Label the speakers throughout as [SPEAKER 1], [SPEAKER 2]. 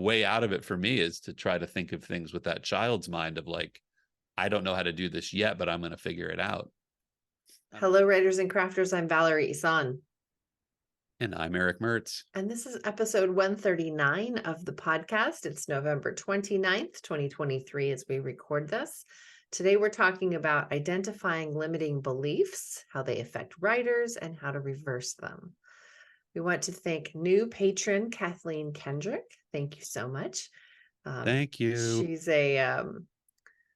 [SPEAKER 1] way out of it for me is to try to think of things with that child's mind of like, I don't know how to do this yet, but I'm going to figure it out.
[SPEAKER 2] Hello, writers and crafters. I'm Valerie Isan.
[SPEAKER 1] And I'm Erick Mertz.
[SPEAKER 2] And this is episode 139 of the podcast. It's November 29th, 2023, as we record this. Today, we're talking about identifying limiting beliefs, how they affect writers, and how to reverse them. We want to thank new patron Kathleen Kendrick. Thank you so much.
[SPEAKER 1] Thank you.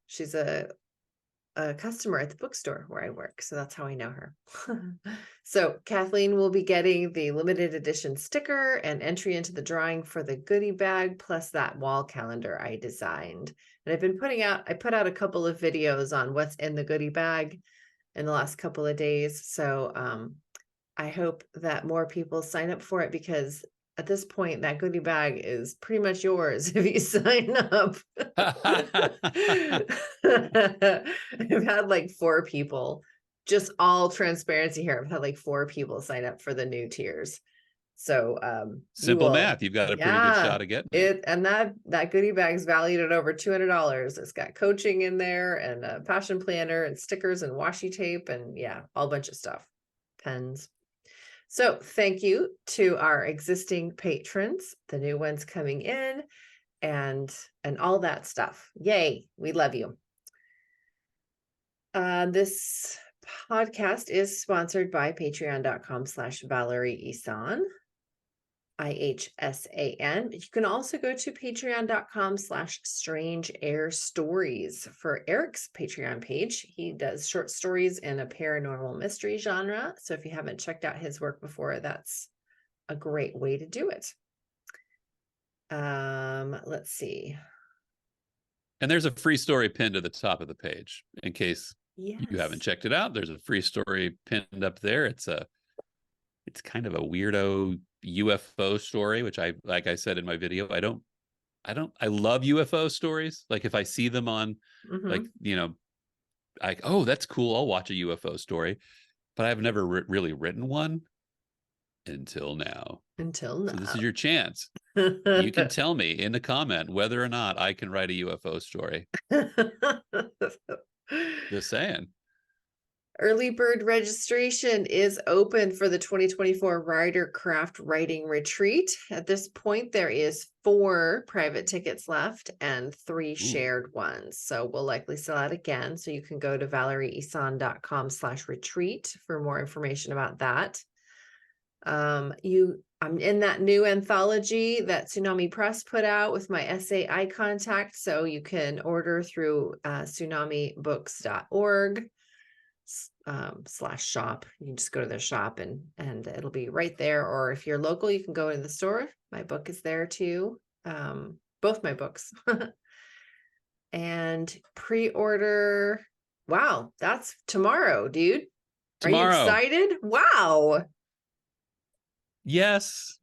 [SPEAKER 2] She's a customer at the bookstore where I work, so that's how I know her. So Kathleen will be getting the limited edition sticker and entry into the drawing for the goodie bag, plus that wall calendar I designed. And I put out a couple of videos on what's in the goodie bag in the last couple of days. So I hope that more people sign up for it, because at this point, that goodie bag is pretty much yours if you sign up. I've had like 4 people, just all transparency here. I've had like 4 people sign up for the new tiers. So
[SPEAKER 1] simple math. You've got a pretty good shot of getting it.
[SPEAKER 2] And that goodie bag is valued at over $200. It's got coaching in there and a passion planner and stickers and washi tape and all bunch of stuff, pens. So thank you to our existing patrons, the new ones coming in, and all that stuff. Yay, we love you. This podcast is sponsored by patreon.com/Valerie Isan, IHSAN. You can also go to patreon.com/Strange Air Stories for Erick's Patreon page. He does short stories in a paranormal mystery genre. So if you haven't checked out his work before, that's a great way to do it. Let's see.
[SPEAKER 1] And there's a free story pinned to the top of the page in case you haven't checked it out. There's a free story pinned up there. It's kind of a weirdo UFO story, which like I said in my video, I love UFO stories. Like if I see them on like, oh, that's cool, I'll watch a UFO story, but I've never really written one until now. So this is your chance. You can tell me in the comment whether or not I can write a UFO story. Just saying.
[SPEAKER 2] Early bird registration is open for the 2024 Writer Craft Writing Retreat. At this point, there is 4 private tickets left and 3 shared ones. So we'll likely sell out again. So you can go to valerieisan.com/retreat for more information about that. I'm in that new anthology that Tsunami Press put out with my essay eye contact. So you can order through tsunamibooks.org. /shop. You can just go to their shop and it'll be right there. Or if you're local, you can go to the store. My book is there too. Both my books. And pre-order. Wow, that's tomorrow, dude.
[SPEAKER 1] Tomorrow.
[SPEAKER 2] Are you excited? Wow.
[SPEAKER 1] Yes.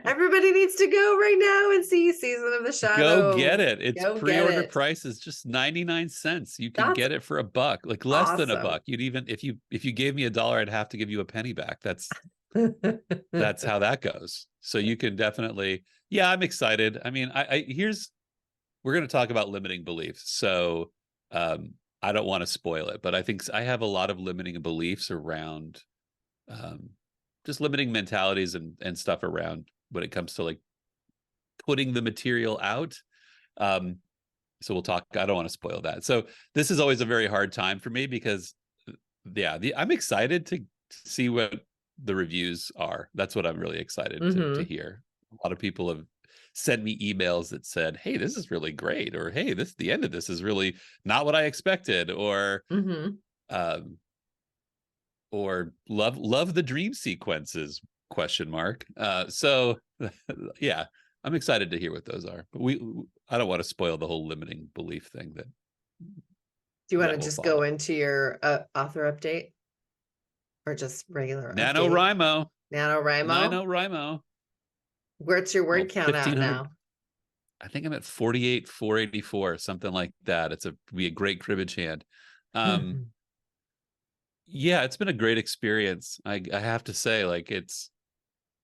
[SPEAKER 2] Everybody needs to go right now and see Season of the Shadow.
[SPEAKER 1] Go get it. It's pre-order price is just 99 cents. You can get it for $1, like less than $1. You'd even if you gave me $1, I'd have to give you a penny back. That's how that goes. So you can definitely, I'm excited. I mean, we're going to talk about limiting beliefs. So I don't want to spoil it, but I think I have a lot of limiting beliefs around just limiting mentalities and stuff around when it comes to like putting the material out. So we'll talk. I don't want to spoil that. So this is always a very hard time for me because I'm excited to see what the reviews are. That's what I'm really excited to hear. A lot of people have sent me emails that said, hey, this is really great, or hey, the end of this is really not what I expected, or love the dream sequences ? So I'm excited to hear what those are, but I don't want to spoil the whole limiting belief thing. Do
[SPEAKER 2] you want to just go into your author update, or just regular
[SPEAKER 1] NaNoWriMo?
[SPEAKER 2] Where's your word count at now?
[SPEAKER 1] I think I'm at 48,484, something like that. It's be a great cribbage hand. Yeah, it's been a great experience. I have to say, like, it's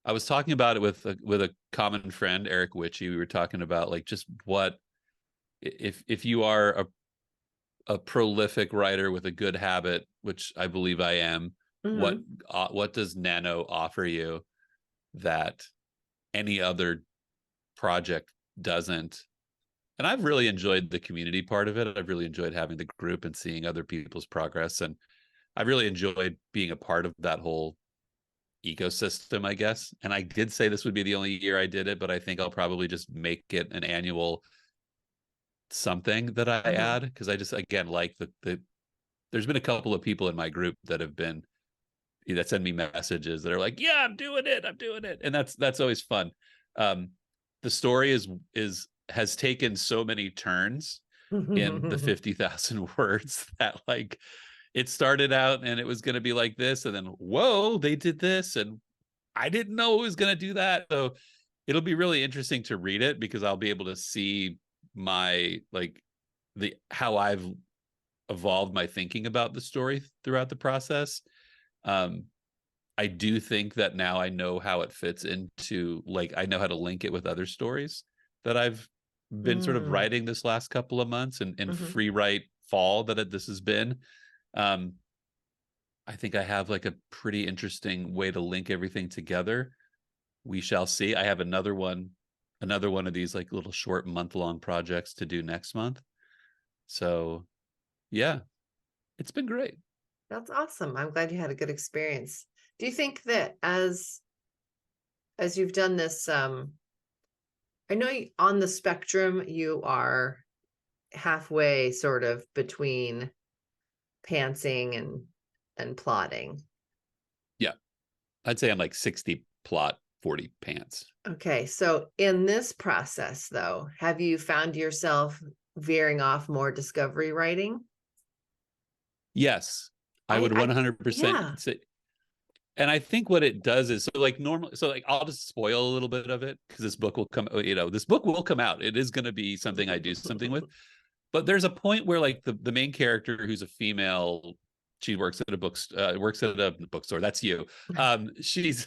[SPEAKER 1] I was talking about it with a common friend, Erick. We were talking about like just what if you are a prolific writer with a good habit, which I believe I am,
[SPEAKER 2] Mm-hmm.
[SPEAKER 1] what does Nano offer you that any other project doesn't? And I've really enjoyed the community part of it. I've really enjoyed having the group and seeing other people's progress. And I've really enjoyed being a part of that whole ecosystem, I guess. And I did say this would be the only year I did it, but I think I'll probably just make it an annual something that I
[SPEAKER 2] Mm-hmm.
[SPEAKER 1] add, because I just, again, like the there's been a couple of people in my group that have been that send me messages that are like, yeah, I'm doing it, and that's always fun. um the story is has taken so many turns in the 50,000 words that like it started out and it was going to be like this, and then whoa, they did this, and I didn't know it was going to do that. So it'll be really interesting to read it, because I'll be able to see my like the how I've evolved my thinking about the story throughout the process. um I do think that now I know how it fits into, like, I know how to link it with other stories that I've been sort of
[SPEAKER 2] Mm.
[SPEAKER 1] writing this last couple of months, and
[SPEAKER 2] Mm-hmm.
[SPEAKER 1] free write fall this has been. um I think I have like a pretty interesting way to link everything together. We shall see. I have another one of these like little short month-long projects to do next month. So yeah, it's been great.
[SPEAKER 2] That's awesome. I'm glad you had a good experience. Do you think that as you've done this, I know on the spectrum you are halfway sort of between pantsing and plotting.
[SPEAKER 1] Yeah, I'd say I'm like 60 plot, 40 pants.
[SPEAKER 2] Okay, so in this process though, have you found yourself veering off more discovery writing?
[SPEAKER 1] Yes, I would
[SPEAKER 2] I
[SPEAKER 1] 100%
[SPEAKER 2] yeah.
[SPEAKER 1] say. And I think what it does is, so like normally, so like I'll just spoil a little bit of it, because this book will come, this book will come out. It is going to be something I do something with. But there's a point where like the main character, who's a female, she works at a works at a bookstore. That's you. She's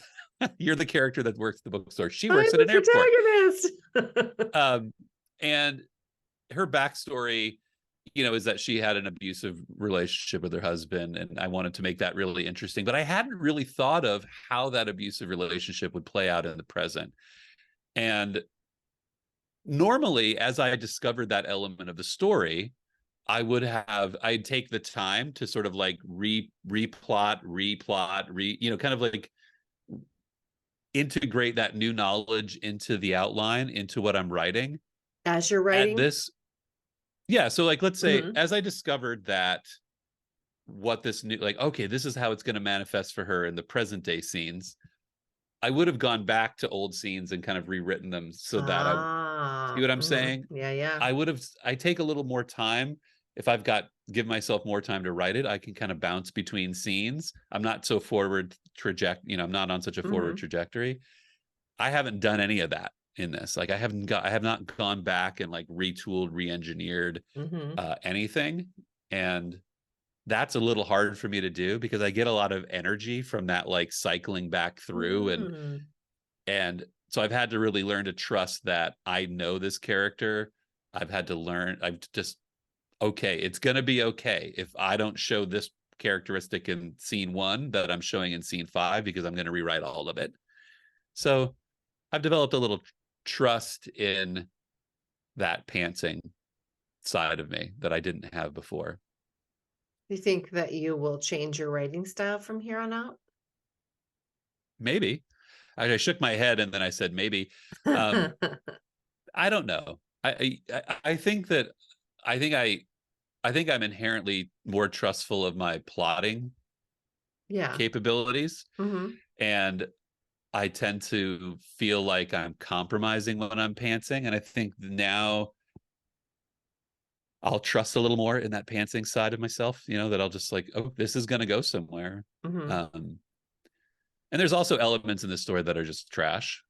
[SPEAKER 1] you're the character that works at the bookstore. She
[SPEAKER 2] I'm
[SPEAKER 1] works at an airport.
[SPEAKER 2] the protagonist.
[SPEAKER 1] Um, and her backstory, is that she had an abusive relationship with her husband, and I wanted to make that really interesting. But I hadn't really thought of how that abusive relationship would play out in the present. And normally, as I discovered that element of the story, I'd take the time to sort of like replot, kind of like integrate that new knowledge into the outline, into what I'm writing.
[SPEAKER 2] As you're
[SPEAKER 1] At
[SPEAKER 2] writing?
[SPEAKER 1] this, yeah. So like, let's say,
[SPEAKER 2] Hmm.
[SPEAKER 1] as I discovered that what this new, like, okay, this is how it's going to manifest for her in the present day scenes, I would have gone back to old scenes and kind of rewritten them so that I see
[SPEAKER 2] Ah,
[SPEAKER 1] what I'm
[SPEAKER 2] hmm.
[SPEAKER 1] saying.
[SPEAKER 2] Yeah, yeah.
[SPEAKER 1] I take a little more time. If give myself more time to write it, I can kind of bounce between scenes. I'm not so I'm not on such a forward
[SPEAKER 2] Hmm.
[SPEAKER 1] trajectory. I haven't done any of that in this. Like, I have not gone back and like retooled, re-engineered
[SPEAKER 2] Hmm.
[SPEAKER 1] anything. And that's a little hard for me to do, because I get a lot of energy from that, like cycling back through.
[SPEAKER 2] Mm.
[SPEAKER 1] And so I've had to really learn to trust that I know this character. I've just, okay, it's going to be okay if I don't show this characteristic in scene 1 that I'm showing in scene 5, because I'm going to rewrite all of it. So I've developed a little trust in that pantsing side of me that I didn't have before.
[SPEAKER 2] Do you think that you will change your writing style from here on out?
[SPEAKER 1] Maybe. I shook my head and then I said maybe. Um, I don't know. I think that I think I think I'm inherently more trustful of my plotting
[SPEAKER 2] Yeah.
[SPEAKER 1] capabilities,
[SPEAKER 2] Hmm.
[SPEAKER 1] and I tend to feel like I'm compromising when I'm pantsing. And I think now I'll trust a little more in that pantsing side of myself, that I'll just like, oh, this is going to go somewhere.
[SPEAKER 2] Hmm.
[SPEAKER 1] Um, and there's also elements in this story that are just trash.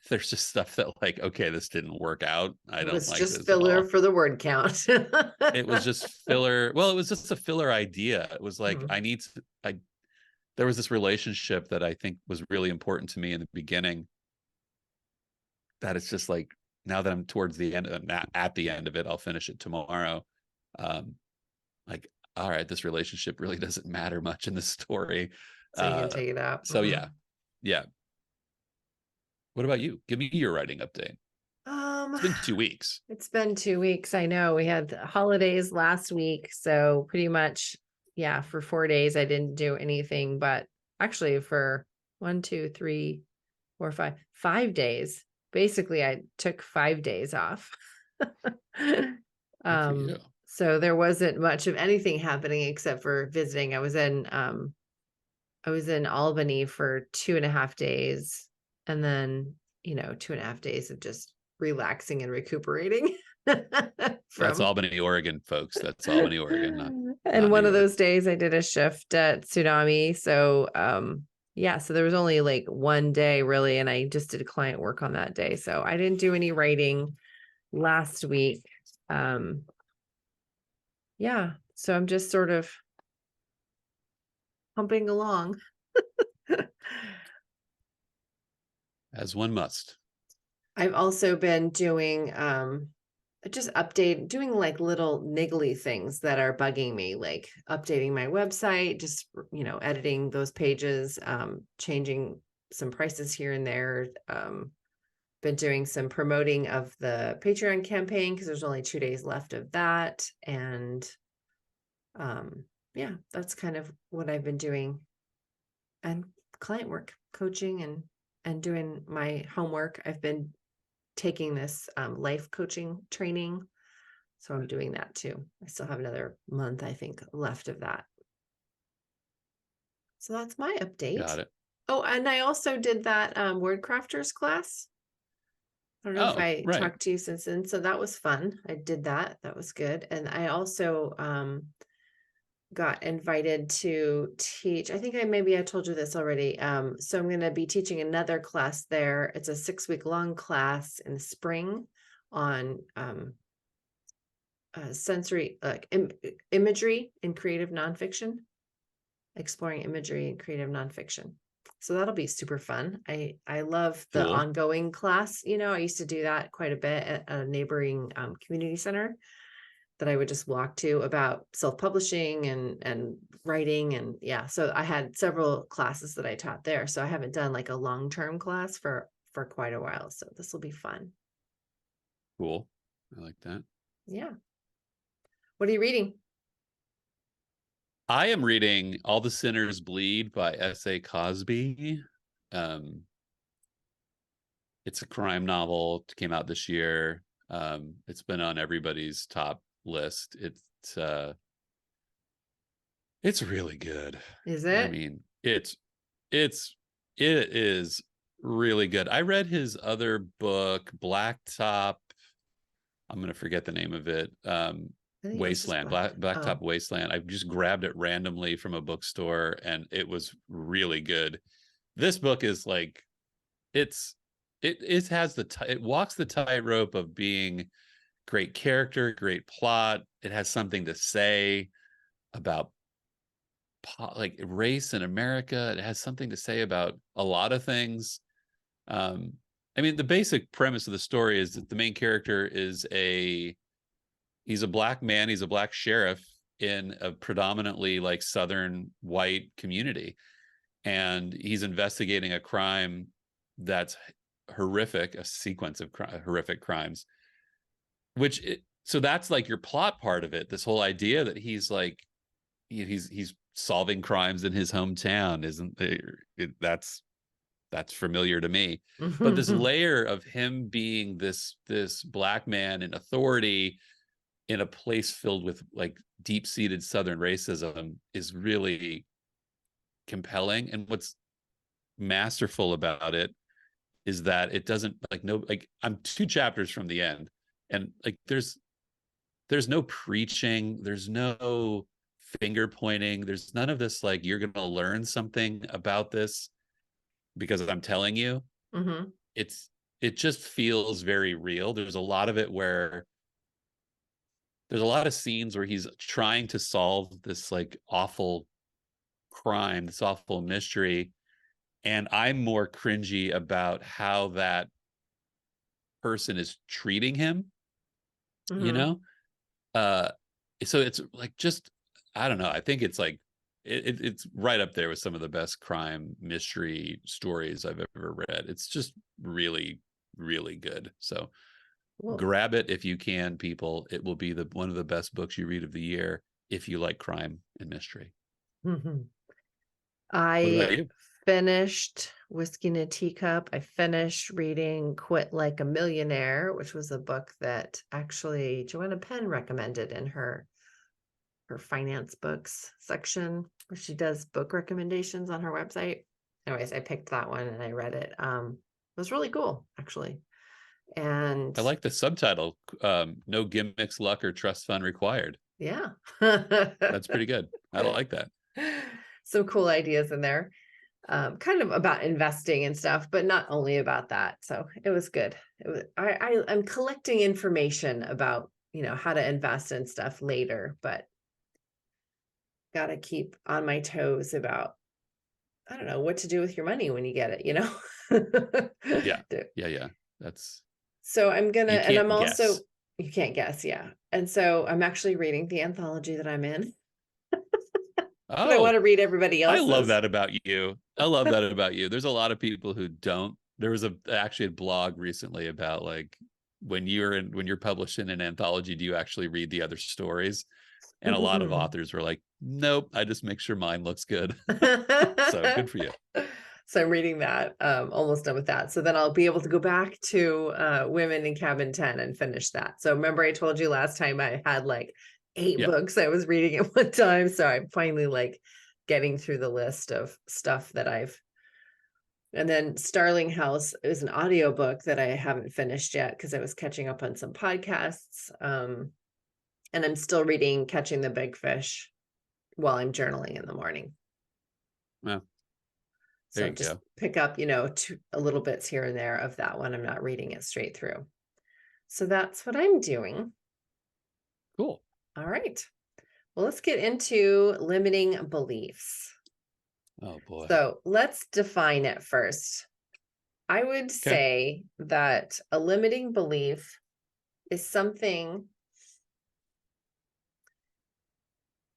[SPEAKER 1] There's just stuff that like, okay, this didn't work out. I
[SPEAKER 2] It
[SPEAKER 1] don't
[SPEAKER 2] was
[SPEAKER 1] like
[SPEAKER 2] just
[SPEAKER 1] this at
[SPEAKER 2] filler
[SPEAKER 1] all.
[SPEAKER 2] for the word count.
[SPEAKER 1] It was just filler. Well, it was just a filler idea. It was like,
[SPEAKER 2] Mhm.
[SPEAKER 1] there was this relationship that I think was really important to me in the beginning, that it's just like, now that I'm towards the end, at the end of it, I'll finish it tomorrow. Like, all right, this relationship really doesn't matter much in the story.
[SPEAKER 2] So you can take it out.
[SPEAKER 1] So yeah. What about you? Give me your writing update. It's been 2 weeks.
[SPEAKER 2] It's been 2 weeks. I know we had the holidays last week. So pretty much, yeah, for 4 days, I didn't do anything, but actually for 1, 2, 3, 4, 5 days, basically I took 5 days off.
[SPEAKER 1] Good for you.
[SPEAKER 2] So there wasn't much of anything happening except for visiting. I was in Albany for 2.5 days, and then, 2.5 days of just relaxing and recuperating.
[SPEAKER 1] That's Albany, Oregon, folks. That's Albany, Oregon.
[SPEAKER 2] And one of those days I did a shift at Tsunami. So, yeah, so there was only like one day really, and I just did client work on that day. So I didn't do any writing last week. Yeah, so I'm just sort of humping along.
[SPEAKER 1] As one must.
[SPEAKER 2] I've also been doing doing like little niggly things that are bugging me, like updating my website, just editing those pages, changing some prices here and there. Been doing some promoting of the Patreon campaign because there's only 2 days left of that. And yeah, that's kind of what I've been doing. And client work, coaching, and doing my homework. I've been taking this life coaching training, so I'm doing that too. I still have another month, I think, left of that. So that's my update.
[SPEAKER 1] Got it.
[SPEAKER 2] Oh, and I also did that word crafters class. I don't know if I talked to you since then. So that was fun. I did that. That was good. And I also got invited to teach. I think I told you this already. So I'm going to be teaching another class there. It's a 6-week long class in the spring on sensory, like imagery in creative nonfiction, exploring imagery in creative nonfiction. So that'll be super fun. I love the ongoing class. I used to do that quite a bit at a neighboring community center that I would just walk to about self-publishing and writing. And yeah, so I had several classes that I taught there. So I haven't done like a long-term class for quite a while. So this will be fun.
[SPEAKER 1] Cool. I like that.
[SPEAKER 2] Yeah. What are you reading?
[SPEAKER 1] I am reading All the Sinners Bleed by S.A. Cosby. It's a crime novel. It came out this year. It's been on everybody's top list. It's really good.
[SPEAKER 2] Is it?
[SPEAKER 1] I mean, it is really good. I read his other book, Blacktop. I'm going to forget the name of it. Wasteland, Blacktop Wasteland. I just grabbed it randomly from a bookstore, and it was really good. This book is like, it walks the tightrope of being great character, great plot. It has something to say about like race in America. It has something to say about a lot of things. I mean, the basic premise of the story is that the main character is he's a black man. He's a black sheriff in a predominantly like Southern white community. And he's investigating a crime that's horrific, a sequence of horrific crimes, so that's like your plot part of it. This whole idea that he's like, he's solving crimes in his hometown, that's familiar to me. But this layer of him being this black man in authority in a place filled with like deep-seated Southern racism is really compelling. And what's masterful about it is that it doesn't I'm 2 chapters from the end, and like there's no preaching, there's no finger pointing, there's none of this like you're gonna learn something about this because I'm telling you.
[SPEAKER 2] Mm-hmm.
[SPEAKER 1] It just feels very real. There's a lot of it where there's a lot of scenes where he's trying to solve this like awful crime, the thoughtful mystery, and I'm more cringy about how that person is treating him, you know? So it's like, just, I don't know. I think it's like, it's right up there with some of the best crime mystery stories I've ever read. It's just really, really good. So
[SPEAKER 2] Well,
[SPEAKER 1] grab it if you can, people. It will be one of the best books you read of the year if you like crime and mystery. What about
[SPEAKER 2] I
[SPEAKER 1] you?
[SPEAKER 2] finished Whiskey in a Teacup. I finished reading Quit Like a Millionaire, which was a book that actually Joanna Penn recommended in her finance books section, where she does book recommendations on her website. Anyways, I picked that one and I read it. It was really cool, actually. And
[SPEAKER 1] I like the subtitle, No Gimmicks, Luck, or Trust Fund Required.
[SPEAKER 2] yeah.
[SPEAKER 1] That's pretty good. I like that.
[SPEAKER 2] Some cool ideas in there. Kind of about investing and stuff, but not only about that. So it was good. I'm collecting information about, how to invest and stuff later, but got to keep on my toes about, I don't know, what to do with your money when you get it,
[SPEAKER 1] Yeah. Yeah. That's,
[SPEAKER 2] So
[SPEAKER 1] you
[SPEAKER 2] and I'm
[SPEAKER 1] can't
[SPEAKER 2] also,
[SPEAKER 1] guess.
[SPEAKER 2] you can't guess. Yeah. And so I'm actually reading the anthology that I'm in. And I want
[SPEAKER 1] Oh,
[SPEAKER 2] to read everybody
[SPEAKER 1] I love
[SPEAKER 2] else's.
[SPEAKER 1] that about you. I love that about you. There's a lot of people who don't. There was actually a blog recently about, like, when you're publishing an anthology, do you actually read the other stories? And a lot of authors were like, nope, I just make sure mine looks good. So good for you.
[SPEAKER 2] So I'm reading that, almost done with that. So then I'll be able to go back to Women in Cabin 10 and finish that. So remember I told you last time I had like 8
[SPEAKER 1] Yeah.
[SPEAKER 2] books I was reading at one time. So I'm finally like getting through the list of stuff that and then Starling House is an audiobook that I haven't finished yet because I was catching up on some podcasts. And I'm still reading Catching the Big Fish while I'm journaling in the morning.
[SPEAKER 1] Well, there
[SPEAKER 2] So
[SPEAKER 1] you
[SPEAKER 2] just
[SPEAKER 1] go.
[SPEAKER 2] pick up, a little bits here and there of that one. I'm not reading it straight through. So that's what I'm doing.
[SPEAKER 1] Cool.
[SPEAKER 2] All right. Well, let's get into limiting beliefs.
[SPEAKER 1] Oh boy.
[SPEAKER 2] So let's define it first. I would
[SPEAKER 1] Okay.
[SPEAKER 2] say that a limiting belief is something,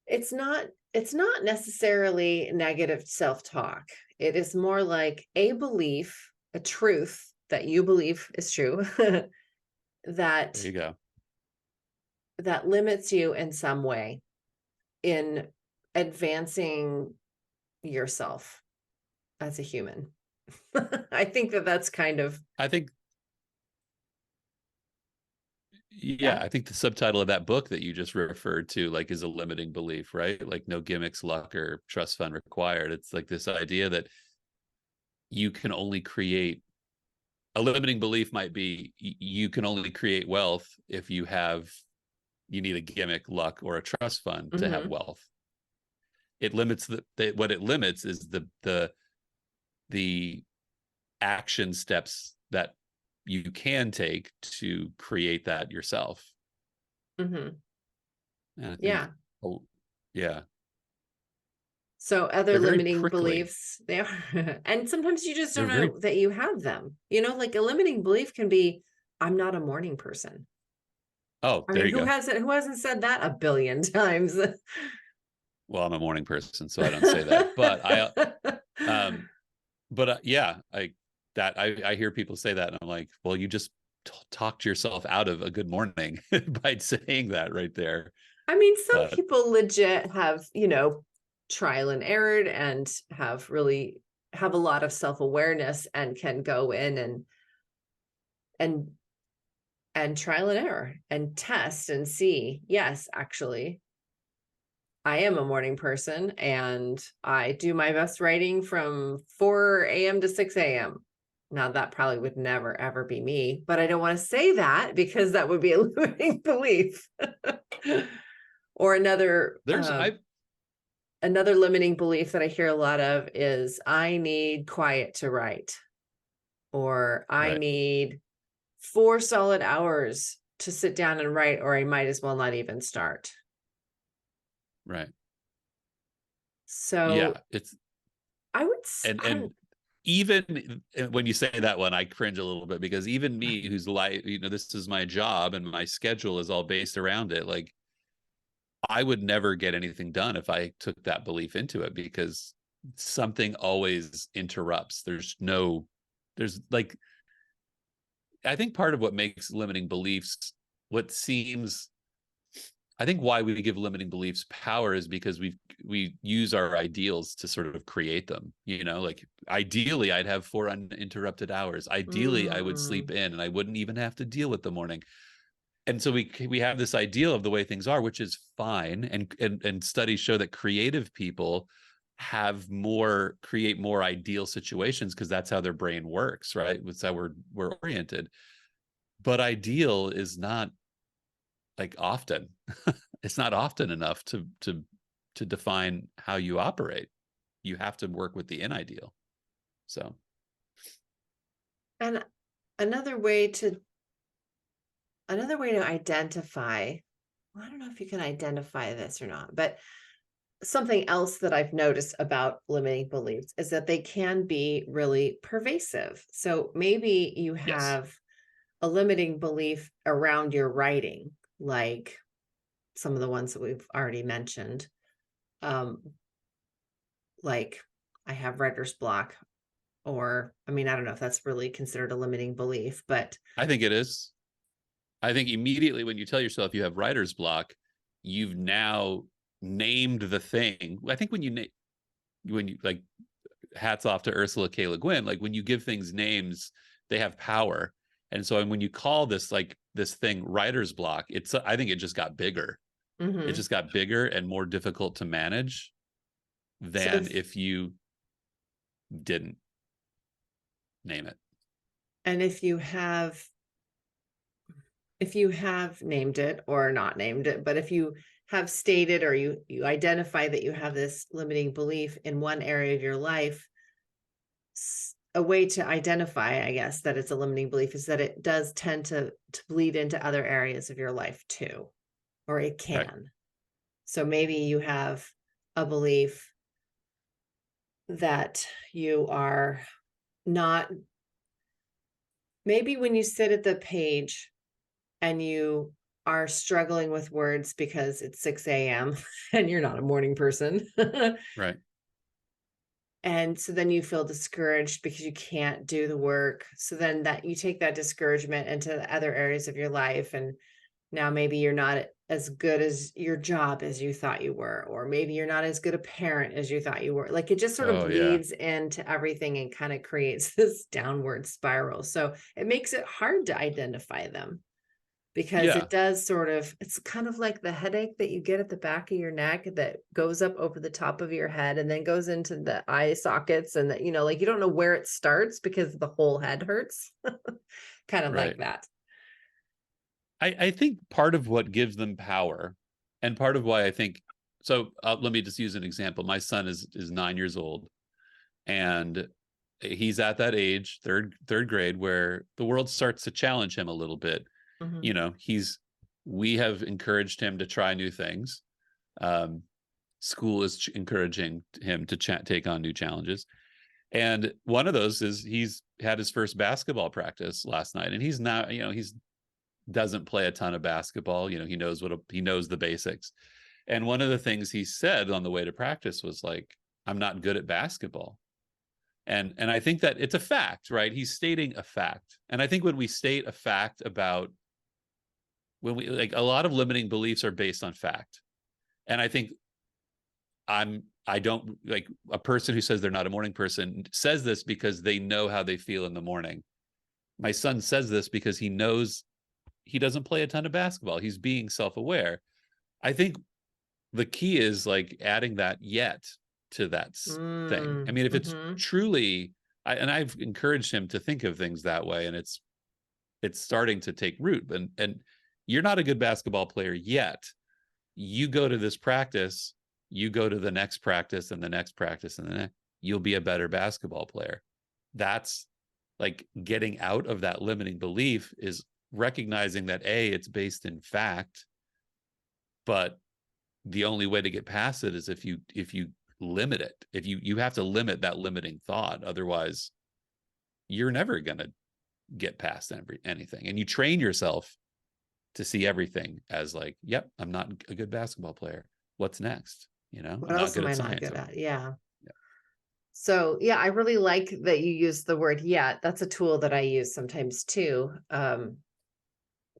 [SPEAKER 2] it's not necessarily negative self-talk. It is more like a belief, a truth that you believe is true that
[SPEAKER 1] There you go.
[SPEAKER 2] limits you in some way in advancing yourself as a human. I think that that's kind of,
[SPEAKER 1] I think,
[SPEAKER 2] yeah.
[SPEAKER 1] yeah, I think the subtitle of that book that you just referred to, like, is a limiting belief, right? Like, no gimmicks, luck, or trust fund required. It's like this idea that you can only create, a limiting belief might be you can only create wealth if you need a gimmick, luck, or a trust fund to have wealth. It limits what it limits is the action steps that you can take to create that yourself. And I think,
[SPEAKER 2] Yeah.
[SPEAKER 1] oh, yeah,
[SPEAKER 2] So other
[SPEAKER 1] they're very
[SPEAKER 2] limiting
[SPEAKER 1] prickly.
[SPEAKER 2] beliefs, they are, and sometimes you just
[SPEAKER 1] They're
[SPEAKER 2] don't
[SPEAKER 1] very,
[SPEAKER 2] know that you have them. Like a limiting belief can be, I'm not a morning person.
[SPEAKER 1] oh,
[SPEAKER 2] I
[SPEAKER 1] there
[SPEAKER 2] mean,
[SPEAKER 1] you go.
[SPEAKER 2] who hasn't said that a billion times?
[SPEAKER 1] Well, I'm a morning person, so I don't say that, but yeah, I hear people say that, and I'm like, well, you just talked yourself out of a good morning by saying that right there.
[SPEAKER 2] I mean, some
[SPEAKER 1] But
[SPEAKER 2] people legit have, trial and error and have a lot of self-awareness and can go in and trial and error and test and see, yes, actually, I am a morning person and I do my best writing from 4 a.m. to 6 a.m. Now that probably would never, ever be me, but I don't want to say that because that would be a limiting belief. Or another limiting belief that I hear a lot of is I need quiet to write, or I
[SPEAKER 1] right,
[SPEAKER 2] need 4 solid hours to sit down and write, or I might as well not even start.
[SPEAKER 1] right.
[SPEAKER 2] So
[SPEAKER 1] Yeah, it's
[SPEAKER 2] I would,
[SPEAKER 1] and even when you say that one, I cringe a little bit, because even me, who's like, this is my job and my schedule is all based around it. Like, I would never get anything done if I took that belief into it, because something always interrupts. There's like, I think part of what makes limiting beliefs, what seems, I think why we give limiting beliefs power is because we use our ideals to sort of create them. Like, ideally I'd have 4 uninterrupted hours. Ideally I would sleep in and I wouldn't even have to deal with the morning. And so we have this ideal of the way things are, which is fine. And studies show that creative people create more ideal situations, because that's how their brain works, right? That's how we're oriented. But ideal is not like often. It's not often enough to define how you operate. You have to work with the in-ideal. So,
[SPEAKER 2] and another way to identify, well, I don't know if you can identify this or not, but something else that I've noticed about limiting beliefs is that they can be really pervasive. So maybe you
[SPEAKER 1] yes,
[SPEAKER 2] have a limiting belief around your writing, like some of the ones that we've already mentioned. Like, I have writer's block, or I mean, I don't know if that's really considered a limiting belief, but
[SPEAKER 1] I think it is. I think immediately when you tell yourself you have writer's block, you've now named the thing. I think when you like, hats off to Ursula K. Le Guin, like when you give things names, they have power. And so when you call this thing writer's block, I think it just got bigger. It
[SPEAKER 2] mm-hmm.
[SPEAKER 1] just got bigger and more difficult to manage
[SPEAKER 2] So
[SPEAKER 1] than if you didn't name it.
[SPEAKER 2] and if you have named it or not named it, but if you have stated or you identify that you have this limiting belief in one area of your life, a way to identify, I guess, that it's a limiting belief is that it does tend to bleed into other areas of your life too, or it
[SPEAKER 1] Right.
[SPEAKER 2] can. So maybe you have a belief that you are not, maybe when you sit at the page and you are struggling with words because it's 6 a.m. and you're not a morning person.
[SPEAKER 1] Right.
[SPEAKER 2] And so then you feel discouraged because you can't do the work. So then that you take that discouragement into the other areas of your life. And now maybe you're not as good as your job as you thought you were, or maybe you're not as good a parent as you thought you were. Like, it just sort of
[SPEAKER 1] Oh yeah.
[SPEAKER 2] bleeds into everything and kind of creates this downward spiral. So it makes it hard to identify them, because
[SPEAKER 1] Yeah.
[SPEAKER 2] it does sort of, it's kind of like the headache that you get at the back of your neck that goes up over the top of your head and then goes into the eye sockets, and that, like, you don't know where it starts because the whole head hurts. Kind of like
[SPEAKER 1] Right.
[SPEAKER 2] that.
[SPEAKER 1] I think part of what gives them power, and part of why I think so, let me just use an example. My son is 9 years old, and he's at that age, third grade, where the world starts to challenge him a little bit.
[SPEAKER 2] Mm-hmm.
[SPEAKER 1] We have encouraged him to try new things. School is encouraging him to take on new challenges, and one of those is he's had his first basketball practice last night, and he's not, he's doesn't play a ton of basketball. He knows the basics. And one of the things he said on the way to practice was like, I'm not good at basketball. And I think that it's a fact, right? He's stating a fact. And I think when we state a fact about, when we, like, a lot of limiting beliefs are based on fact. And I think I don't, like, a person who says they're not a morning person says this because they know how they feel in the morning. My son says this because he knows he doesn't play a ton of basketball. He's being self-aware. I think the key is like adding that yet to that thing. I mean, if it's
[SPEAKER 2] Mm-hmm.
[SPEAKER 1] truly, and I've encouraged him to think of things that way, and it's starting to take root. And you're not a good basketball player yet. You go to this practice, you go to the next practice and the next practice and the next, you'll be a better basketball player. That's like getting out of that limiting belief, is recognizing that it's based in fact, but the only way to get past it is if you limit it. If you have to limit that limiting thought, otherwise you're never going to get past anything. And you train yourself to see everything as like, yep, I'm not a good basketball player. What's next? You know,
[SPEAKER 2] What
[SPEAKER 1] I'm not
[SPEAKER 2] else
[SPEAKER 1] good
[SPEAKER 2] am
[SPEAKER 1] at
[SPEAKER 2] I not
[SPEAKER 1] science.
[SPEAKER 2] good at? Yeah.
[SPEAKER 1] Yeah.
[SPEAKER 2] So yeah, I really like that you use the word yet. That's a tool that I use sometimes too,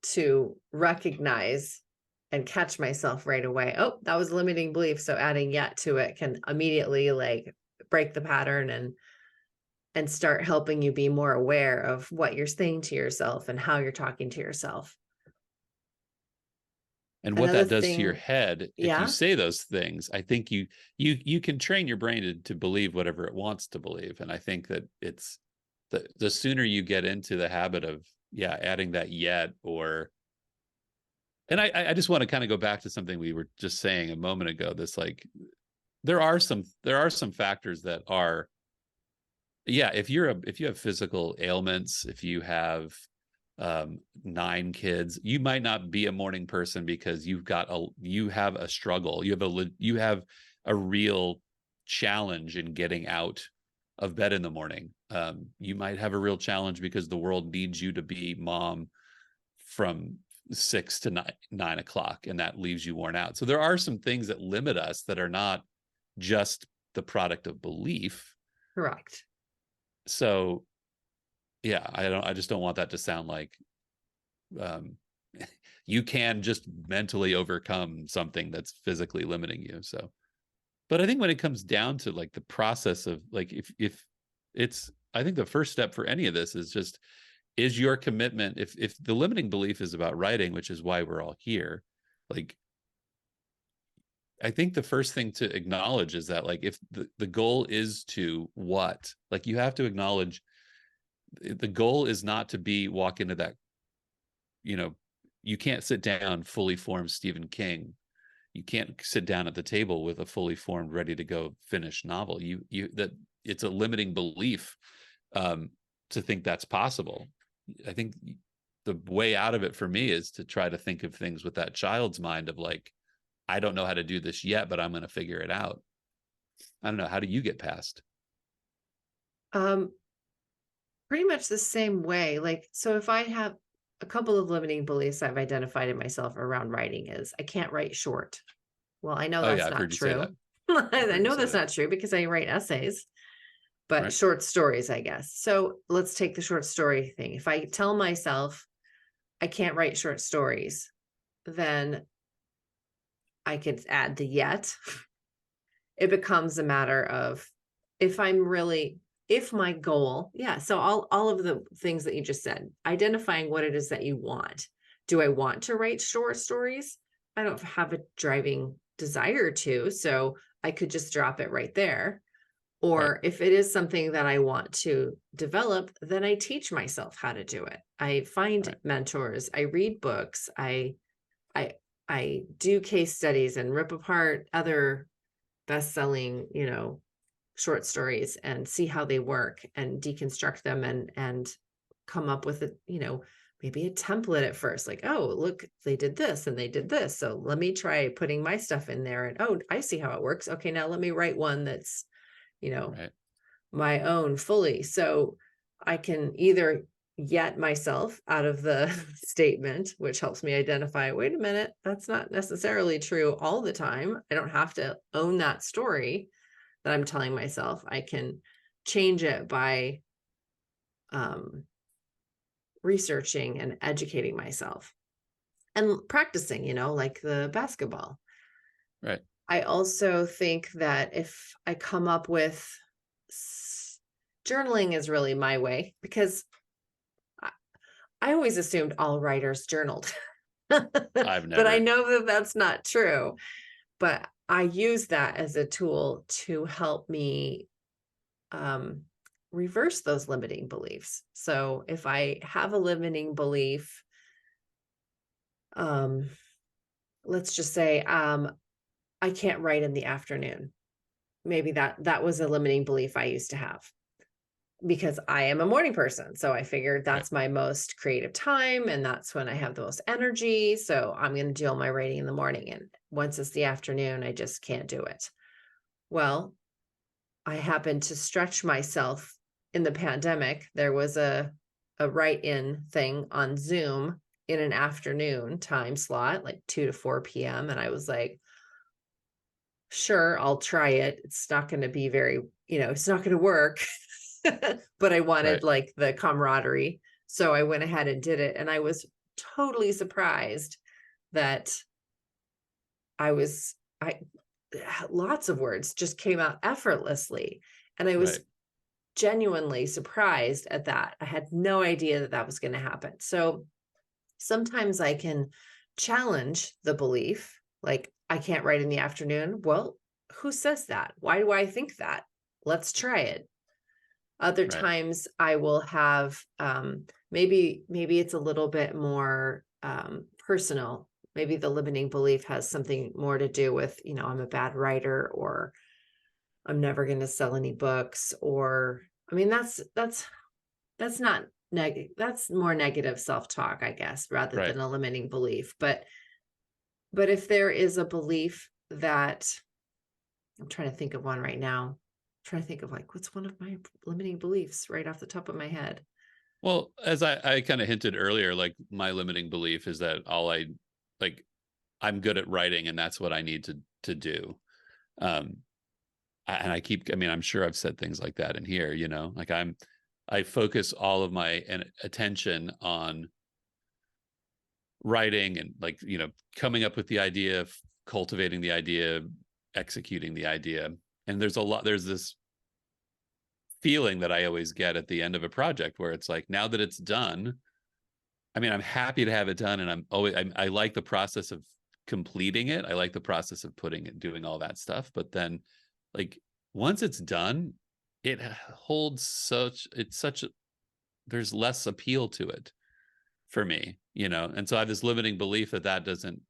[SPEAKER 2] to recognize and catch myself right away. Oh, that was a limiting belief. So adding yet to it can immediately like break the pattern and start helping you be more aware of what you're saying to yourself and how you're talking to yourself.
[SPEAKER 1] And what
[SPEAKER 2] Another
[SPEAKER 1] that does to your
[SPEAKER 2] thing,
[SPEAKER 1] head, if you
[SPEAKER 2] yeah,
[SPEAKER 1] say those things, I think you can train your brain to believe whatever it wants to believe. And I think that it's the sooner you get into the habit of, yeah, adding that yet, or, and I just want to kind of go back to something we were just saying a moment ago. This, like, there are some factors that are, yeah, if you have physical ailments, if you have 9 kids, you might not be a morning person because you have a struggle, you have a real challenge in getting out of bed in the morning. You might have a real challenge because the world needs you to be mom from 6 to 9 o'clock, and that leaves you worn out. So there are some things that limit us that are not just the product of belief.
[SPEAKER 2] correct.
[SPEAKER 1] So yeah, I just don't want that to sound like you can just mentally overcome something that's physically limiting you. So, but I think when it comes down to like the process of like, if it's, I think the first step for any of this is just, is your commitment, if the limiting belief is about writing, which is why we're all here, like, I think the first thing to acknowledge is that, like, if the goal is to what, like, you have to acknowledge the goal is not to walk into that, you know, you can't sit down fully formed Stephen King. You can't sit down at the table with a fully formed, ready to go finished novel. That it's a limiting belief to think that's possible. I think the way out of it for me is to try to think of things with that child's mind of like, I don't know how to do this yet, but I'm going to figure it out. I don't know. How do you get past?
[SPEAKER 2] Um, Pretty much the same way. Like, so if I have a couple of limiting beliefs I've identified in myself around writing is I can't write short. Well, I know
[SPEAKER 1] Oh yeah,
[SPEAKER 2] that's
[SPEAKER 1] I've
[SPEAKER 2] not
[SPEAKER 1] heard you say that.
[SPEAKER 2] true.
[SPEAKER 1] I've
[SPEAKER 2] I
[SPEAKER 1] heard you
[SPEAKER 2] know
[SPEAKER 1] say
[SPEAKER 2] that's
[SPEAKER 1] that.
[SPEAKER 2] not true because I write essays, but
[SPEAKER 1] Right.
[SPEAKER 2] short stories, I guess. So let's take the short story thing. If I tell myself I can't write short stories, then I could add the yet. It becomes a matter of if if my goal, yeah. So all of the things that you just said, identifying what it is that you want. Do I want to write short stories? I don't have a driving desire to, so I could just drop it right there.
[SPEAKER 1] Right.
[SPEAKER 2] Or if it is something that I want to develop, then I teach myself how to do it. I find
[SPEAKER 1] Right.
[SPEAKER 2] mentors, I read books, I I do case studies and rip apart other best-selling, short stories and see how they work and deconstruct them and come up with maybe a template at first, like, oh, look, they did this and they did this, so let me try putting my stuff in there, and oh, I see how it works. Okay, now let me write one that's you know
[SPEAKER 1] Right.
[SPEAKER 2] my own fully, so I can either get myself out of the statement, which helps me identify, wait a minute, that's not necessarily true all the time. I don't have to own that story that I'm telling myself. I can change it by researching and educating myself and practicing, like the basketball.
[SPEAKER 1] Right.
[SPEAKER 2] I also think that if I come up with journaling is really my way, because I always assumed all writers journaled,
[SPEAKER 1] I've
[SPEAKER 2] but I
[SPEAKER 1] never.
[SPEAKER 2] know that that's not true. But I use that as a tool to help me um, reverse those limiting beliefs. So if I have a limiting belief, um, let's just say I can't write in the afternoon. Maybe that was a limiting belief I used to have because I am a morning person. So I figured
[SPEAKER 1] Right.
[SPEAKER 2] that's my most creative time and that's when I have the most energy. So I'm going to do all my writing in the morning. And once it's the afternoon, I just can't do it. Well, I happened to stretch myself in the pandemic. There was a write-in thing on Zoom in an afternoon time slot, like 2 to 4 p.m. And I was like, sure, I'll try it. It's not going to be very, it's not going to work. But I wanted like the camaraderie. So I went ahead and did it. And I was totally surprised that lots of words just came out effortlessly. And I was genuinely surprised at that. I had no idea that that was going to happen. So sometimes I can challenge the belief, like, I can't write in the afternoon. Well, who says that? Why do I think that? Let's try it. Other times I will have, maybe it's a little bit more personal. Maybe the limiting belief has something more to do with, I'm a bad writer, or I'm never going to sell any books, or, I mean, that's not negative. That's more negative self-talk, I guess, rather than a limiting belief. But if there is a belief that, I'm trying to think of one right now, I'm trying to think of like, what's one of my limiting beliefs right off the top of my head?
[SPEAKER 1] Well, as I kind of hinted earlier, like my limiting belief is that I'm good at writing and that's what I need to do. And I'm sure I've said things like that in here, like I focus all of my attention on writing and like, coming up with the idea, cultivating the idea, executing the idea. And there's this feeling that I always get at the end of a project where it's like, now that it's done, I mean, I'm happy to have it done. And I like the process of completing it. I like the process of doing all that stuff. But then like, once it's done, it holds there's less appeal to it for me, and so I have this limiting belief that doesn't,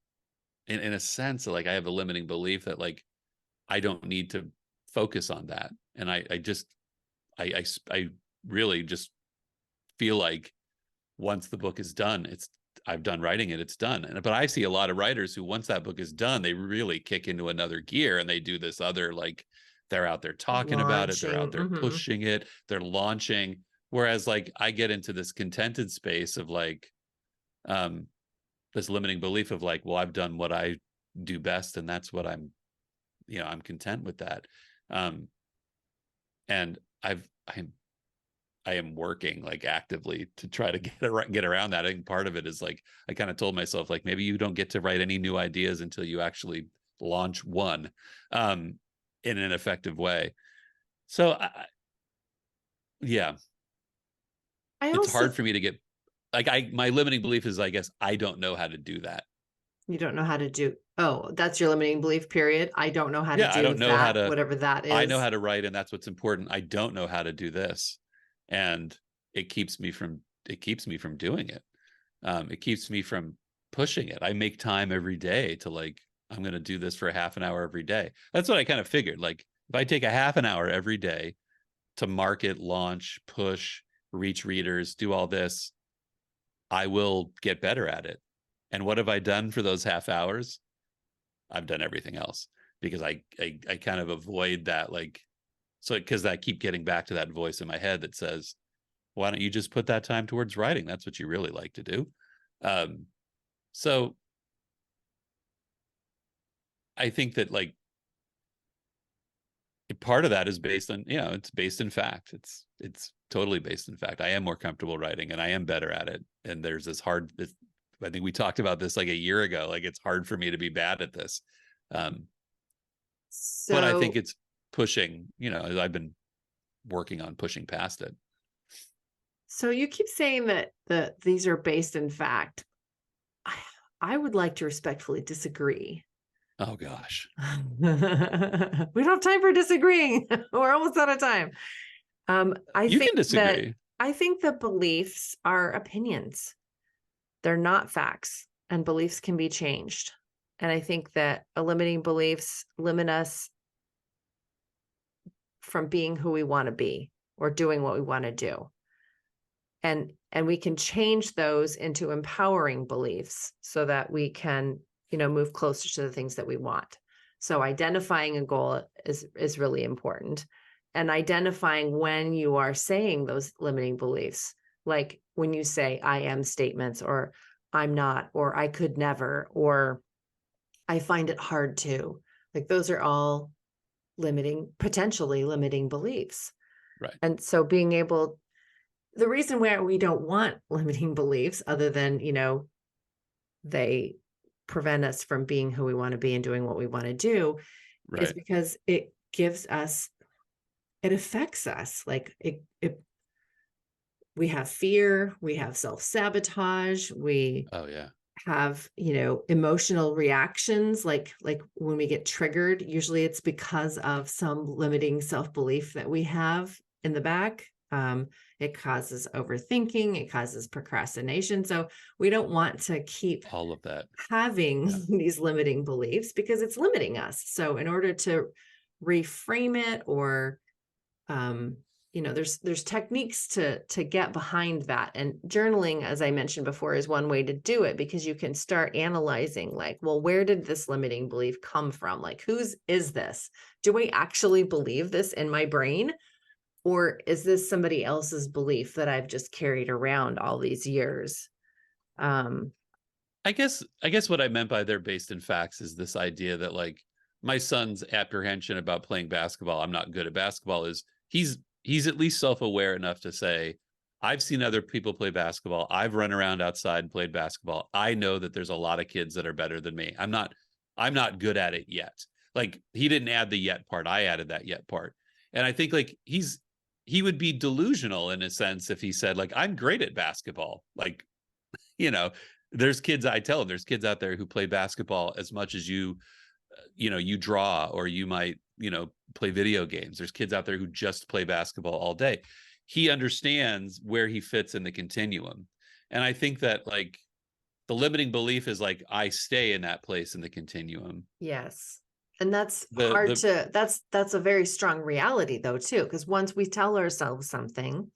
[SPEAKER 1] in a sense, like I have a limiting belief that like I don't need to focus on that, and I really just feel like once the book is done, I've done writing it, it's done. But I see a lot of writers who, once that book is done, they really kick into another gear and they do this other, like, they're out there talking about it, they're out there pushing it, they're launching. Whereas like I get into this contented space of like, this limiting belief of like, well, I've done what I do best and that's what I'm content with that. And I am working like actively to try to get around that. I think part of it is like, I kind of told myself like, maybe you don't get to write any new ideas until you actually launch one in an effective way. So it's hard for me to get like, my limiting belief is, I guess, I don't know how to do that.
[SPEAKER 2] You don't know how to do. Oh, that's your limiting belief, period. I don't know how to do
[SPEAKER 1] I don't know
[SPEAKER 2] that,
[SPEAKER 1] how to,
[SPEAKER 2] whatever that is.
[SPEAKER 1] I know how to write, and that's what's important. I don't know how to do this. And it keeps me from doing it. It keeps me from pushing it. I make time every day to like, I'm going to do this for a half an hour every day. That's what I kind of figured. Like, if I take a half an hour every day to market, launch, push, reach readers, do all this, I will get better at it. And what have I done for those half hours? I've done everything else, because I kind of avoid that, like, so because I keep getting back to that voice in my head that says, why don't you just put that time towards writing? That's what you really like to do. So I think that like part of that is based on, it's based in fact. It's totally based in fact. I am more comfortable writing and I am better at it. And there's this I think we talked about this like a year ago. Like, it's hard for me to be bad at this. But I think it's pushing, I've been working on pushing past it.
[SPEAKER 2] So you keep saying that these are based in fact. I would like to respectfully disagree.
[SPEAKER 1] Oh gosh.
[SPEAKER 2] We don't have time for disagreeing. We're almost out of time.
[SPEAKER 1] You can disagree.
[SPEAKER 2] I think the beliefs are opinions. They're not facts, and beliefs can be changed. And I think that limiting beliefs limit us from being who we want to be or doing what we want to do. And we can change those into empowering beliefs so that we can, move closer to the things that we want. So identifying a goal is really important, and identifying when you are saying those limiting beliefs, like when you say I am statements, or I'm not, or I could never, or I find it hard to. Like those are all potentially limiting beliefs.
[SPEAKER 1] Right.
[SPEAKER 2] And so the reason why we don't want limiting beliefs, other than, they prevent us from being who we want to be and doing what we want to do, is
[SPEAKER 1] Right.
[SPEAKER 2] because it affects us. Like we have fear, we have self-sabotage, we
[SPEAKER 1] Oh yeah.
[SPEAKER 2] have, emotional reactions, like when we get triggered, usually it's because of some limiting self-belief that we have in the back. It causes overthinking, it causes procrastination. So we don't want to keep
[SPEAKER 1] All of that.
[SPEAKER 2] having
[SPEAKER 1] Yeah.
[SPEAKER 2] these limiting beliefs, because it's limiting us. So in order to reframe it, or there's techniques to get behind that. And journaling, as I mentioned before, is one way to do it, because you can start analyzing, like, well, where did this limiting belief come from? Like, whose is this? Do I actually believe this in my brain? Or is this somebody else's belief that I've just carried around all these years?
[SPEAKER 1] I guess what I meant by they're based in facts is this idea that, like, my son's apprehension about playing basketball, I'm not good at basketball, is he's at least self-aware enough to say, I've seen other people play basketball. I've run around outside and played basketball. I know that there's a lot of kids that are better than me. I'm not good at it yet. Like, he didn't add the yet part. I added that yet part. And I think, like, he would be delusional in a sense if he said, like, I'm great at basketball. Like, there's kids out there who play basketball as much as you draw, or you might, play video games. There's kids out there who just play basketball all day. He understands where he fits in the continuum. And I think that, like, the limiting belief is like, I stay in that place in the continuum.
[SPEAKER 2] Yes. And that's
[SPEAKER 1] The
[SPEAKER 2] that's a very strong reality though, too, because once we tell ourselves something,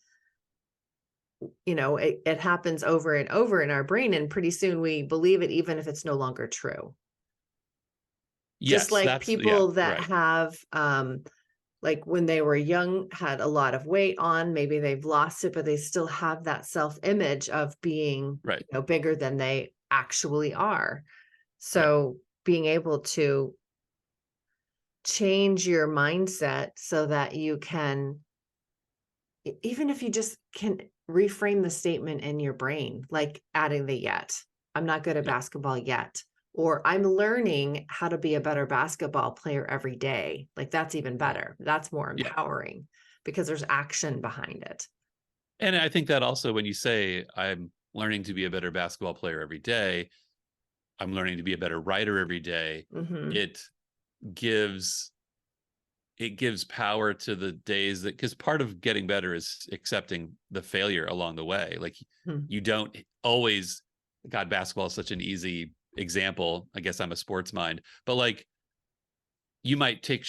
[SPEAKER 2] it happens over and over in our brain, and pretty soon we believe it, even if it's no longer true. Just
[SPEAKER 1] yes,
[SPEAKER 2] like
[SPEAKER 1] that's, yeah,
[SPEAKER 2] people that
[SPEAKER 1] right.
[SPEAKER 2] have, like when they were young, had a lot of weight on, maybe they've lost it, but they still have that self-image of being,
[SPEAKER 1] Right.
[SPEAKER 2] bigger than they actually are.
[SPEAKER 1] Right.
[SPEAKER 2] So being able to change your mindset so that you can, even if you just can reframe the statement in your brain, like adding the yet. I'm not good at
[SPEAKER 1] Yeah.
[SPEAKER 2] basketball yet. Or I'm learning how to be a better basketball player every day. Like that's even
[SPEAKER 1] Yeah.
[SPEAKER 2] better. That's more
[SPEAKER 1] Yeah.
[SPEAKER 2] empowering, because there's action behind it.
[SPEAKER 1] And I think that also, when you say, I'm learning to be a better basketball player every day, I'm learning to be a better writer every day,
[SPEAKER 2] Mm-hmm.
[SPEAKER 1] it gives power to the days that, because part of getting better is accepting the failure along the way. Like,
[SPEAKER 2] Hmm.
[SPEAKER 1] you don't always, God, basketball is such an easy example. I guess I'm a sports mind, but like, you might take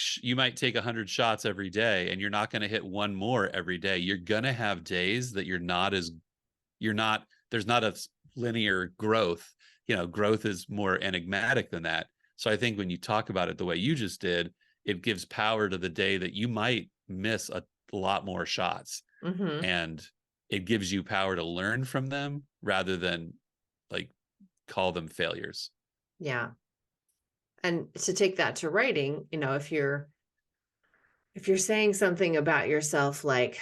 [SPEAKER 1] 100 shots every day, and you're not going to hit one more every day. You're going to have days that there's not a linear growth. Growth is more enigmatic than that. So I think when you talk about it the way you just did, it gives power to the day that you might miss a lot more shots,
[SPEAKER 2] Mm-hmm.
[SPEAKER 1] and it gives you power to learn from them rather than, like, call them failures.
[SPEAKER 2] Yeah. And to take that to writing, if you're saying something about yourself, like,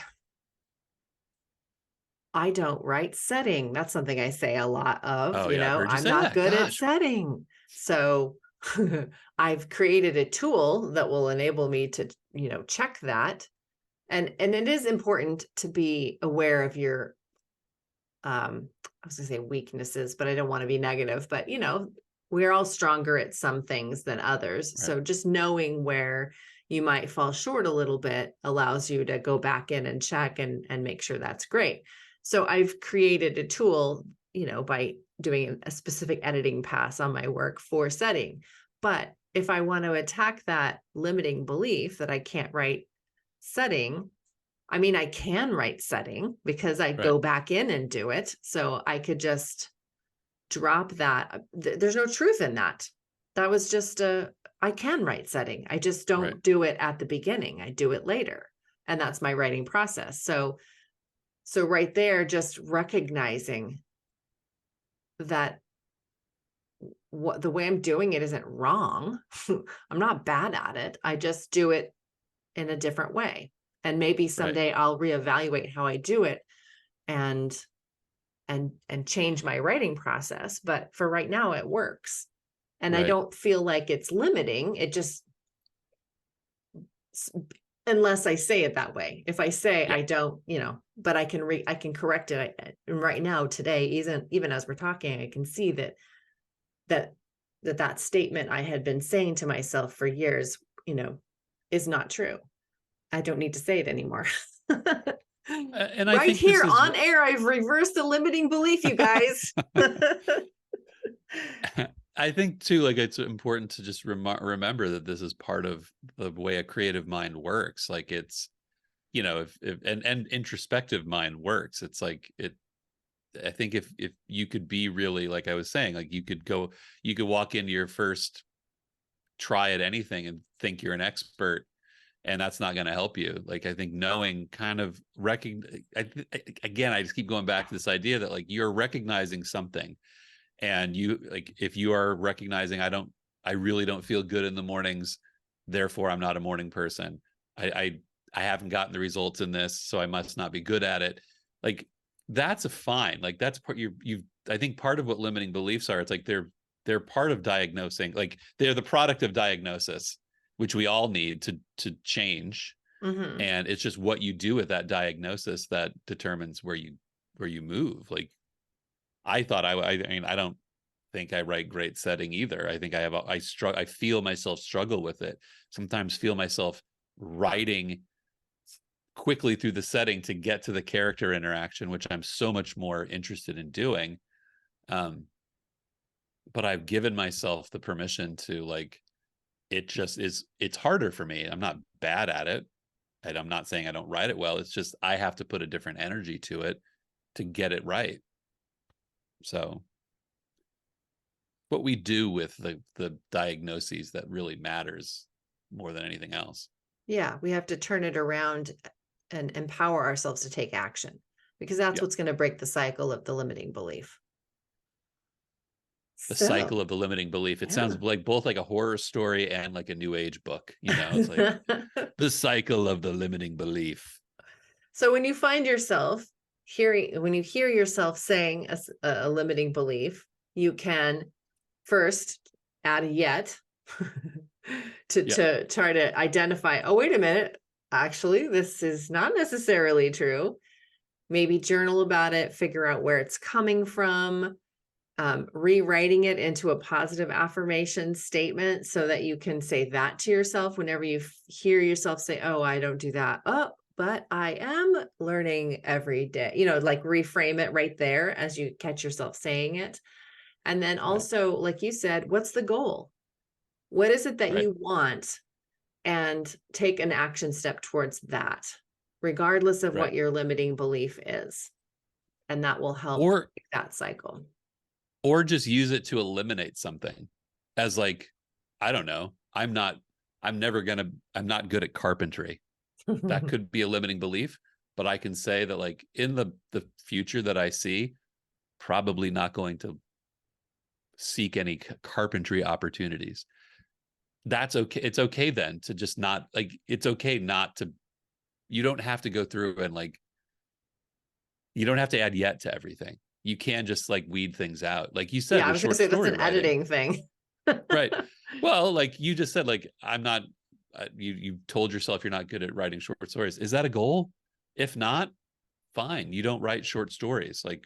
[SPEAKER 2] I don't write setting. That's something I say a lot of,
[SPEAKER 1] Oh yeah, I've heard you
[SPEAKER 2] I'm
[SPEAKER 1] say
[SPEAKER 2] not
[SPEAKER 1] that.
[SPEAKER 2] good at
[SPEAKER 1] Gosh.
[SPEAKER 2] setting. So I've created a tool that will enable me to, check that. And it is important to be aware of your, I was gonna say weaknesses, but I don't want to be negative, but we're all stronger at some things than others.
[SPEAKER 1] Right.
[SPEAKER 2] So just knowing where you might fall short a little bit allows you to go back in and check and make sure that's great. So I've created a tool, by doing a specific editing pass on my work for setting. But if I want to attack that limiting belief that I can't write setting, I mean, I can write setting because I
[SPEAKER 1] Right.
[SPEAKER 2] go back in and do it. So I could just drop that. There's no truth in that. That was just a I can write setting. I just don't do it at the beginning. I do it later. And that's my writing process. So right there, just recognizing that the way I'm doing it isn't wrong. I'm not bad at it. I just do it in a different way. And maybe someday I'll reevaluate how I do it and change my writing process. But for right now, it works. And I don't feel like it's limiting. It just, unless I say it that way. If I say I don't, but I can correct it. And right now, today, even as we're talking, I can see that statement I had been saying to myself for years, is not true. I don't need to say it anymore.
[SPEAKER 1] And I think
[SPEAKER 2] here on air, I've reversed a limiting belief, you guys.
[SPEAKER 1] I think too, like, it's important to just remember that this is part of the way a creative mind works. Like, it's, if and introspective mind works. It's like, I think if you could be really, like I was saying, like, you could walk into your first try at anything and think you're an expert, and that's not going to help you. Like, I think knowing, kind of again, I just keep going back to this idea that, like, you're recognizing something, and if you are recognizing, I really don't feel good in the mornings, therefore I'm not a morning person. I haven't gotten the results in this, so I must not be good at it. Like, that's a fine. Like, that's part I think part of what limiting beliefs are. It's like they're part of diagnosing. Like, they're the product of diagnosis, which we all need to change. Mm-hmm. And it's just what you do with that diagnosis that determines where you move. Like, I thought I mean, I don't think I write great setting either. I think I feel myself struggle with it. Sometimes feel myself writing quickly through the setting to get to the character interaction, which I'm so much more interested in doing. But I've given myself the permission to, like, it's harder for me. I'm not bad at it. And I'm not saying I don't write it well. It's just, I have to put a different energy to it to get it right. So what we do with the diagnoses that really matters more than anything else.
[SPEAKER 2] Yeah, we have to turn it around and empower ourselves to take action, because that's what's going to break the cycle of the limiting belief.
[SPEAKER 1] The cycle of the limiting belief. It sounds like both like a horror story and like a new age book. It's like the cycle of the limiting belief.
[SPEAKER 2] So when you find yourself hear yourself saying a limiting belief, you can first add a yet to try to identify, oh, wait a minute, actually, this is not necessarily true. Maybe journal about it, figure out where it's coming from, rewriting it into a positive affirmation statement so that you can say that to yourself whenever you hear yourself say, oh, I don't do that. Oh, but I am learning every day, like, reframe it right there as you catch yourself saying it. And then also, like you said, what's the goal? What is it that you want? And take an action step towards that, regardless of what your limiting belief is. And that will help break that cycle.
[SPEAKER 1] Or just use it to eliminate something, as, like, I don't know, I'm not good at carpentry. That could be a limiting belief, but I can say that, like, in the future that I see, probably not going to seek any carpentry opportunities. That's okay. It's okay then to just not, like, it's okay not to, you don't have to go through and, like, you don't have to add yet to everything. You can just, like, weed things out. Like you said,
[SPEAKER 2] yeah, I was going to say that's an editing thing.
[SPEAKER 1] Right. Well, like you just said, like, I'm not, you told yourself you're not good at writing short stories. Is that a goal? If not, fine. You don't write short stories. Like,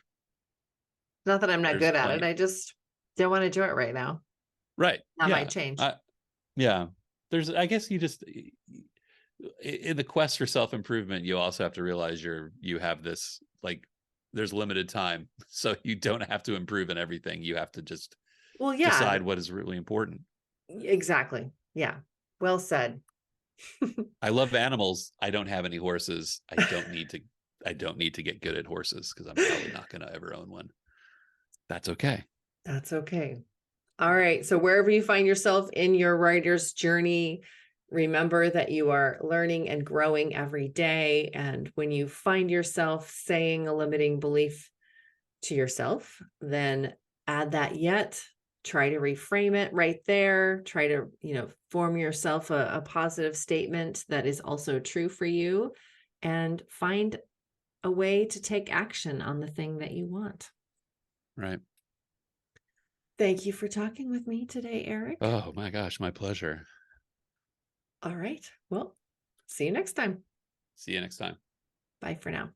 [SPEAKER 2] not that I'm not good at it. I just don't want to do it right now.
[SPEAKER 1] Right.
[SPEAKER 2] That might change.
[SPEAKER 1] Yeah. I guess you just, in the quest for self-improvement, you also have to realize you have this, like, there's limited time, so you don't have to improve in everything. You have to just decide what is really important.
[SPEAKER 2] Exactly. Yeah. Well said.
[SPEAKER 1] I love animals. I don't have any horses. I don't need to get good at horses, because I'm probably not going to ever own one. That's okay.
[SPEAKER 2] That's okay. All right. So wherever you find yourself in your writer's journey, remember that you are learning and growing every day. And when you find yourself saying a limiting belief to yourself, then add that yet. Try to reframe it right there. Try to, form yourself a positive statement that is also true for you, and find a way to take action on the thing that you want.
[SPEAKER 1] Right.
[SPEAKER 2] Thank you for talking with me today, Eric.
[SPEAKER 1] Oh my gosh, my pleasure.
[SPEAKER 2] All right. Well, see you next time.
[SPEAKER 1] See you next time.
[SPEAKER 2] Bye for now.